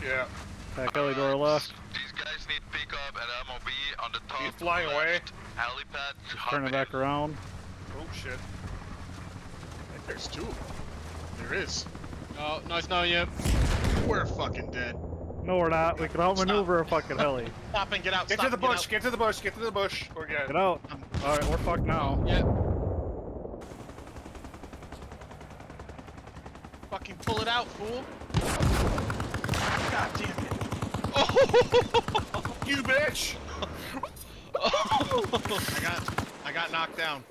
Yeah. Back heli door left. These guys need pickup at MOB on the top. He's flying away. Helipad. Turn it back around. Oh shit. I think there's two of them. There is. Oh, nice knowing you. We're fucking dead. No, we're not. We can outmaneuver a fucking heli. Stop and get out. Get stop to the and bush. Get to the bush. Get to the bush. We're good. Get out. Alright, we're fucked now. Yeah. Fucking pull it out, fool. God damn it. You bitch! I got knocked down.